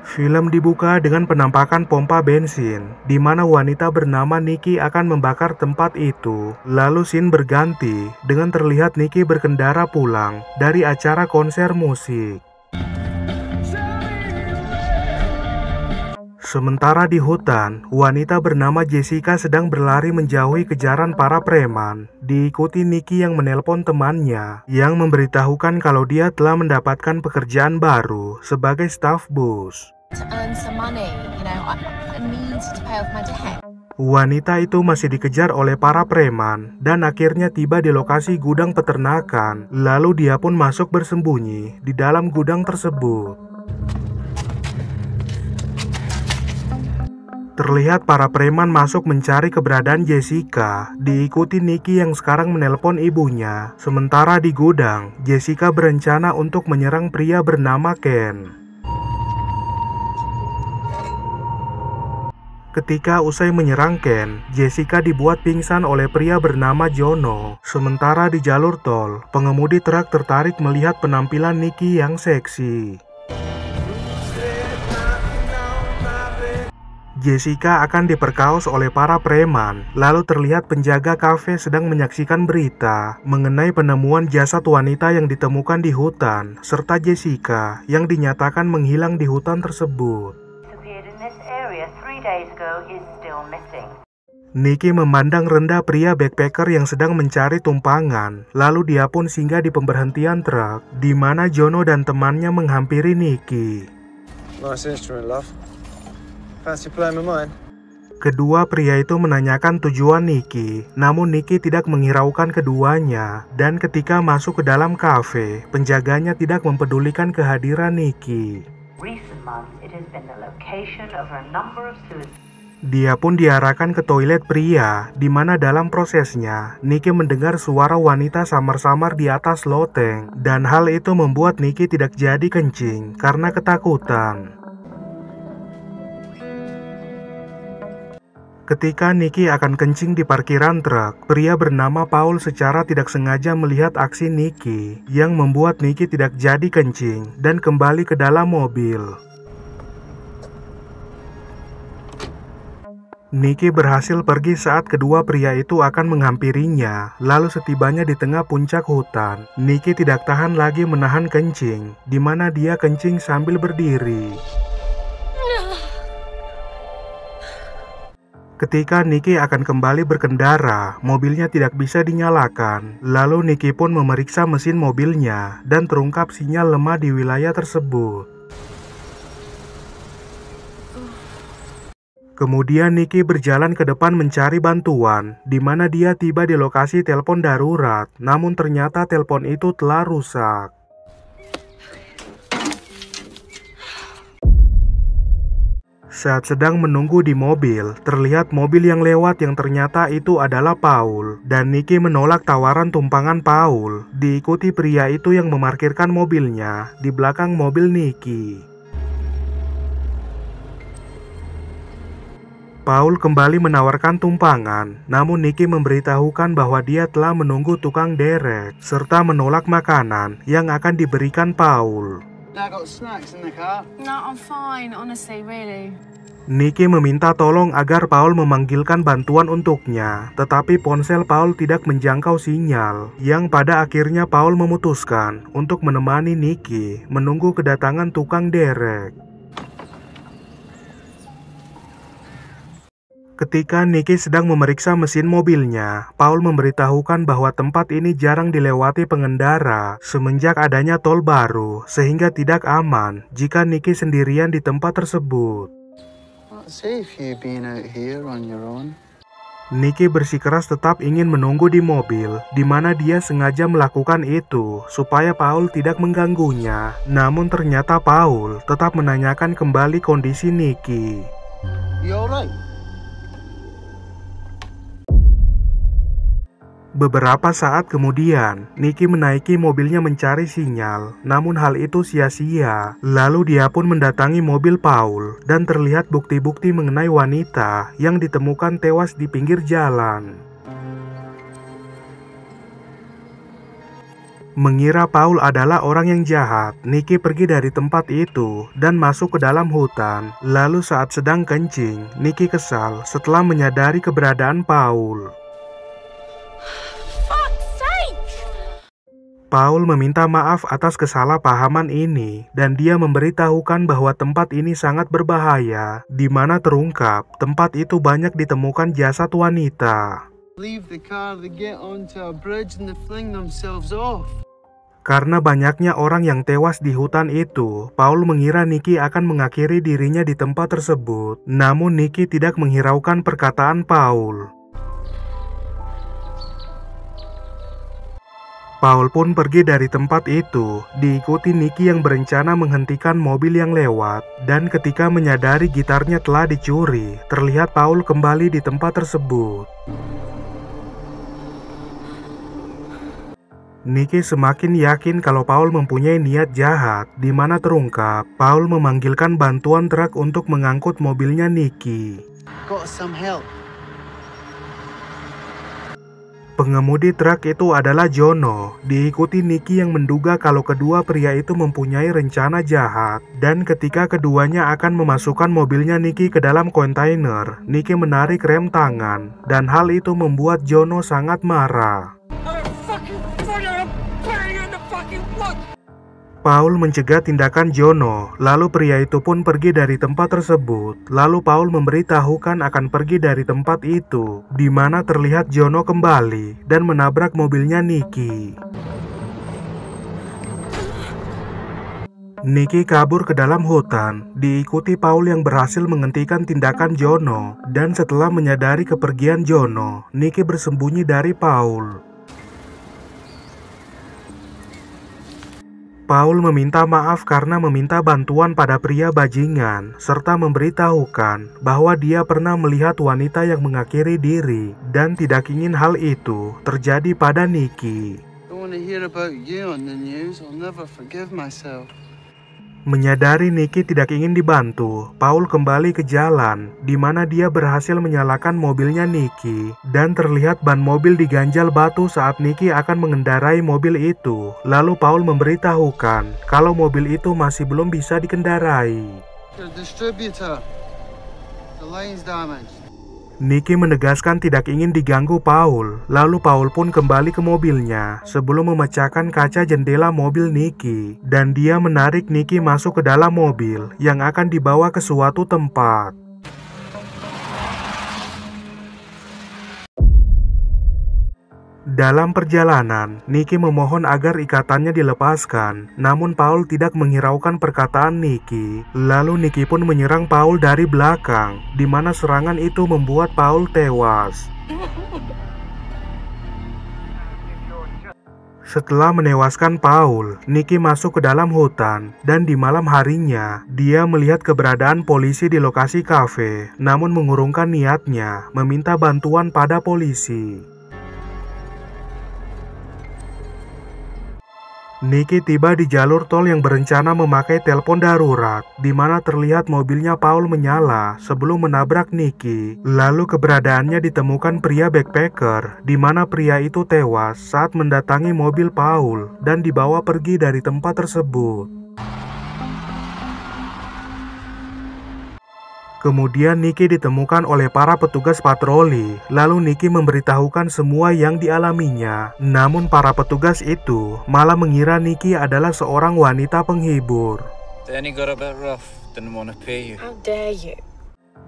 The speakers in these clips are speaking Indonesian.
Film dibuka dengan penampakan pompa bensin, di mana wanita bernama Nikki akan membakar tempat itu. Lalu scene berganti dengan terlihat Nikki berkendara pulang dari acara konser musik. Sementara di hutan, wanita bernama Jessica sedang berlari menjauhi kejaran para preman. Diikuti Nikki yang menelpon temannya, yang memberitahukan kalau dia telah mendapatkan pekerjaan baru sebagai staf bus. Wanita itu masih dikejar oleh para preman dan akhirnya tiba di lokasi gudang peternakan. Lalu dia pun masuk bersembunyi di dalam gudang tersebut. Terlihat para preman masuk mencari keberadaan Jessica, diikuti Nikki yang sekarang menelpon ibunya. Sementara di gudang, Jessica berencana untuk menyerang pria bernama Ken. Ketika usai menyerang Ken, Jessica dibuat pingsan oleh pria bernama Jono. Sementara di jalur tol, pengemudi truk tertarik melihat penampilan Nikki yang seksi. Jessica akan diperkaos oleh para preman. Lalu terlihat penjaga kafe sedang menyaksikan berita mengenai penemuan jasad wanita yang ditemukan di hutan, serta Jessica yang dinyatakan menghilang di hutan tersebut. Nikki memandang rendah pria backpacker yang sedang mencari tumpangan. Lalu dia pun singgah di pemberhentian truk, di mana Jono dan temannya menghampiri Nikki. Nice instrument, love. Fancy playing with mine? Kedua pria itu menanyakan tujuan Nikki, namun Nikki tidak menghiraukan keduanya. Dan ketika masuk ke dalam kafe, penjaganya tidak mempedulikan kehadiran Nikki. Dia pun diarahkan ke toilet pria, di mana dalam prosesnya, Nikki mendengar suara wanita samar-samar di atas loteng. Dan hal itu membuat Nikki tidak jadi kencing karena ketakutan. Ketika Nikki akan kencing di parkiran truk, pria bernama Paul secara tidak sengaja melihat aksi Nikki, yang membuat Nikki tidak jadi kencing dan kembali ke dalam mobil. Nikki berhasil pergi saat kedua pria itu akan menghampirinya. Lalu setibanya di tengah puncak hutan, Nikki tidak tahan lagi menahan kencing, di mana dia kencing sambil berdiri. Ketika Nikki akan kembali berkendara, mobilnya tidak bisa dinyalakan. Lalu Nikki pun memeriksa mesin mobilnya dan terungkap sinyal lemah di wilayah tersebut. Kemudian Nikki berjalan ke depan mencari bantuan, di mana dia tiba di lokasi telepon darurat. Namun ternyata telepon itu telah rusak. Saat sedang menunggu di mobil, terlihat mobil yang lewat yang ternyata itu adalah Paul. Dan Nikki menolak tawaran tumpangan Paul, diikuti pria itu yang memarkirkan mobilnya di belakang mobil Nikki. Paul kembali menawarkan tumpangan, namun Nikki memberitahukan bahwa dia telah menunggu tukang derek, serta menolak makanan yang akan diberikan Paul. Nikki meminta tolong agar Paul memanggilkan bantuan untuknya, tetapi ponsel Paul tidak menjangkau sinyal, yang pada akhirnya Paul memutuskan untuk menemani Nikki menunggu kedatangan tukang derek. Ketika Nikki sedang memeriksa mesin mobilnya, Paul memberitahukan bahwa tempat ini jarang dilewati pengendara semenjak adanya tol baru, sehingga tidak aman jika Nikki sendirian di tempat tersebut. Nikki bersikeras tetap ingin menunggu di mobil, di mana dia sengaja melakukan itu supaya Paul tidak mengganggunya. Namun ternyata Paul tetap menanyakan kembali kondisi Nikki. Beberapa saat kemudian, Nikki menaiki mobilnya mencari sinyal, namun hal itu sia-sia. Lalu dia pun mendatangi mobil Paul, dan terlihat bukti-bukti mengenai wanita yang ditemukan tewas di pinggir jalan. Mengira Paul adalah orang yang jahat, Nicky pergi dari tempat itu dan masuk ke dalam hutan. Lalu saat sedang kencing, Nicky kesal setelah menyadari keberadaan Paul. Paul meminta maaf atas kesalahpahaman ini dan dia memberitahukan bahwa tempat ini sangat berbahaya, di mana terungkap tempat itu banyak ditemukan jasad wanita. Leave the car, they get onto a bridge and they fling themselves off. Karena banyaknya orang yang tewas di hutan itu, Paul mengira Nicky akan mengakhiri dirinya di tempat tersebut. Namun Nicky tidak menghiraukan perkataan Paul. Paul pun pergi dari tempat itu, diikuti Nicky yang berencana menghentikan mobil yang lewat. Dan ketika menyadari gitarnya telah dicuri, terlihat Paul kembali di tempat tersebut. Nicky semakin yakin kalau Paul mempunyai niat jahat, di mana terungkap Paul memanggilkan bantuan truk untuk mengangkut mobilnya Nicky. Got some help. Pengemudi truk itu adalah Jono, diikuti Nicky yang menduga kalau kedua pria itu mempunyai rencana jahat. Dan ketika keduanya akan memasukkan mobilnya Nicky ke dalam kontainer, Nicky menarik rem tangan, dan hal itu membuat Jono sangat marah. Paul mencegah tindakan Jono, lalu pria itu pun pergi dari tempat tersebut. Lalu Paul memberitahukan akan pergi dari tempat itu, di mana terlihat Jono kembali dan menabrak mobilnya Nicky. Nicky kabur ke dalam hutan, diikuti Paul yang berhasil menghentikan tindakan Jono. Dan setelah menyadari kepergian Jono, Nicky bersembunyi dari Paul. Paul meminta maaf karena meminta bantuan pada pria bajingan, serta memberitahukan bahwa dia pernah melihat wanita yang mengakhiri diri dan tidak ingin hal itu terjadi pada Nicky. Menyadari Nicky tidak ingin dibantu, Paul kembali ke jalan, di mana dia berhasil menyalakan mobilnya Nicky, dan terlihat ban mobil diganjal batu saat Nicky akan mengendarai mobil itu. Lalu Paul memberitahukan kalau mobil itu masih belum bisa dikendarai. Nicky menegaskan tidak ingin diganggu Paul, lalu Paul pun kembali ke mobilnya sebelum memecahkan kaca jendela mobil Nicky, dan dia menarik Nicky masuk ke dalam mobil yang akan dibawa ke suatu tempat. Dalam perjalanan, Nicky memohon agar ikatannya dilepaskan, namun Paul tidak menghiraukan perkataan Nicky. Lalu Nicky pun menyerang Paul dari belakang, di mana serangan itu membuat Paul tewas. Setelah menewaskan Paul, Nicky masuk ke dalam hutan, dan di malam harinya, dia melihat keberadaan polisi di lokasi kafe, namun mengurungkan niatnya meminta bantuan pada polisi. Nicky tiba di jalur tol yang berencana memakai telepon darurat, di mana terlihat mobilnya Paul menyala sebelum menabrak Nicky. Lalu keberadaannya ditemukan pria backpacker, di mana pria itu tewas saat mendatangi mobil Paul dan dibawa pergi dari tempat tersebut. Kemudian Nicky ditemukan oleh para petugas patroli, lalu Nicky memberitahukan semua yang dialaminya. Namun para petugas itu malah mengira Nicky adalah seorang wanita penghibur.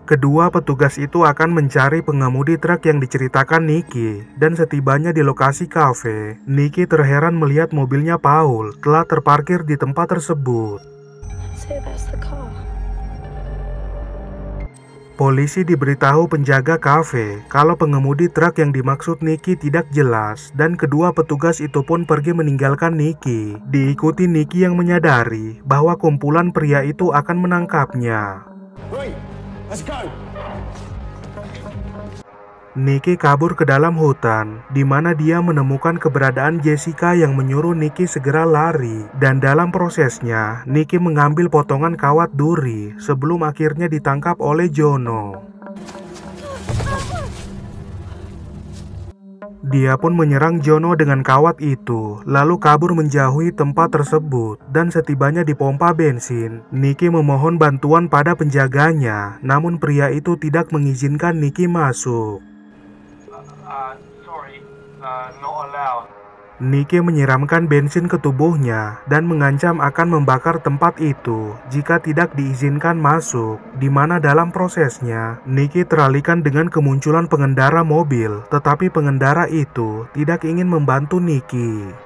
Kedua petugas itu akan mencari pengemudi truk yang diceritakan Nicky, dan setibanya di lokasi kafe, Nicky terheran melihat mobilnya Paul telah terparkir di tempat tersebut. Polisi diberitahu penjaga kafe kalau pengemudi truk yang dimaksud Nicky tidak jelas, dan kedua petugas itu pun pergi meninggalkan Nicky. Diikuti Nicky yang menyadari bahwa kumpulan pria itu akan menangkapnya. Nicky kabur ke dalam hutan, di mana dia menemukan keberadaan Jessica yang menyuruh Nicky segera lari. Dan dalam prosesnya, Nicky mengambil potongan kawat duri sebelum akhirnya ditangkap oleh Jono. Dia pun menyerang Jono dengan kawat itu, lalu kabur menjauhi tempat tersebut. Dan setibanya di pompa bensin, Nicky memohon bantuan pada penjaganya, namun pria itu tidak mengizinkan Nicky masuk. Sorry, not allowed. Nicky menyiramkan bensin ke tubuhnya dan mengancam akan membakar tempat itu jika tidak diizinkan masuk, di mana dalam prosesnya Nicky teralihkan dengan kemunculan pengendara mobil, tetapi pengendara itu tidak ingin membantu Nicky.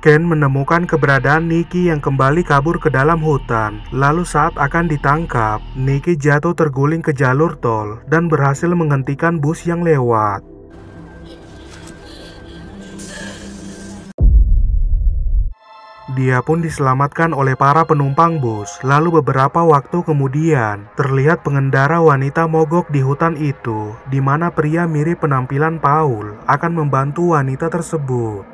Ken menemukan keberadaan Nicky yang kembali kabur ke dalam hutan. Lalu saat akan ditangkap, Nicky jatuh terguling ke jalur tol dan berhasil menghentikan bus yang lewat. Dia pun diselamatkan oleh para penumpang bus. Lalu beberapa waktu kemudian, terlihat pengendara wanita mogok di hutan itu, di mana pria mirip penampilan Paul akan membantu wanita tersebut.